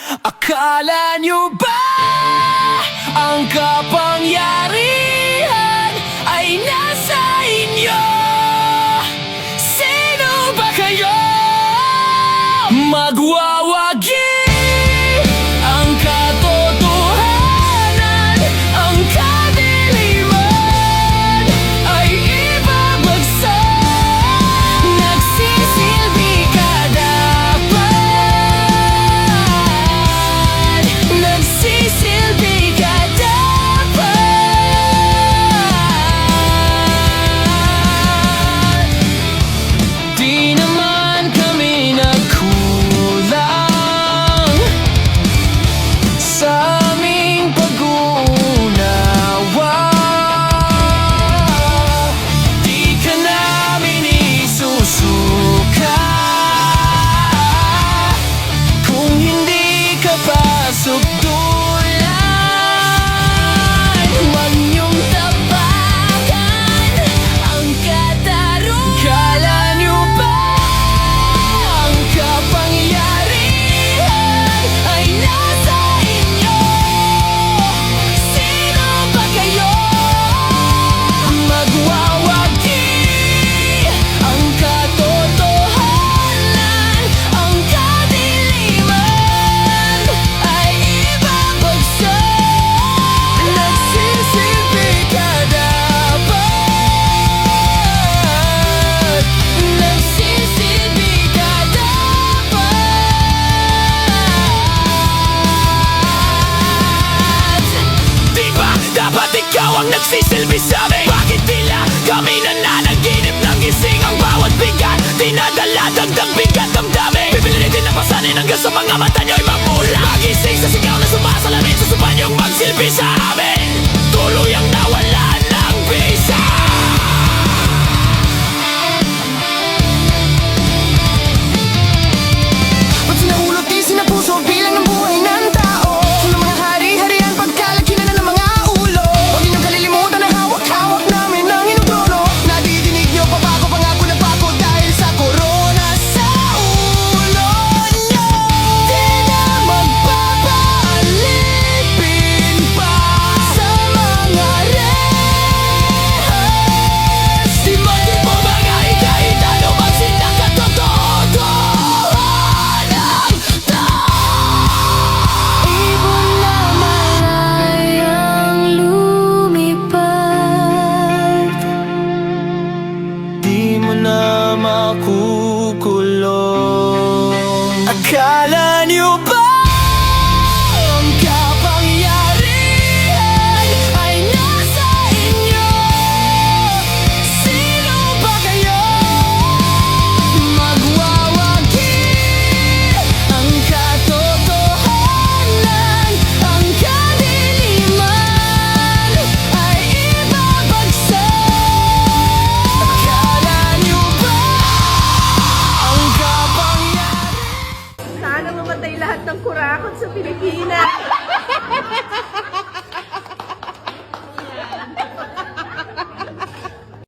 Akala nyo ba ang kapangyarihan ay nasa inyo? Sino ba kayo? Magwawagi ang katotohanan, ang kadiliman ay ibabagsak. Nagsisilbi ka dapat, nagsisilbi ka dapat. Di naman kami nagkulang sa aming pag-uunawa. Di ka namin isusuka kung hindi ka pasok dulan. Huwag niyong tapakan ang katarungan. Kala niyo ba ang kapangyarihan ay nasa inyo? Sino ba kayo? Magwawagi ang katotohanan, ang kadiliman ay ibabagsak. Nagsisilbi ka dapat, nagsisilbi ka dapat. Di ba dapat ikaw ang nagsisilbi sa amin? Bakit tila kami nananaginip ng gising? Ang bawat bigat dinadala, dagdag bigat damdamin. Pipilitin na pasanin hanggang sa mga mata nyo'y mamula. Magising sa sigaw na sumasalamin, susupan niyong magsilbi sa amin. Tuluyang nawala ng bisa. Ba't sinahulog di sinapuso ang bilang ng buhay ng tao? Sa mga hari-harian pagkalagkilan ng mga ulo. Huwag ninyong kalilimutan na hawak-hawak namin ang inyong trono. Nadidinig niyo pabago pangako na bago dahil sa korona sa ulo niyo. Di na magpapaalipin pa sa mga rehas. Di mo mga hita-hita lumang silang katotohanan. Ibon na malayang lumipad, di mo na makukulong. Akala niyo ba ang kapangyarihan ay nasa inyo? Sino ba kayo? Magwawagi ang katotohanan, ang kadiliman ay ibabagsak. Akala niyo ba ang kapangyarihan? Sana mamatay lahat ng kurakot sa Pilipinas.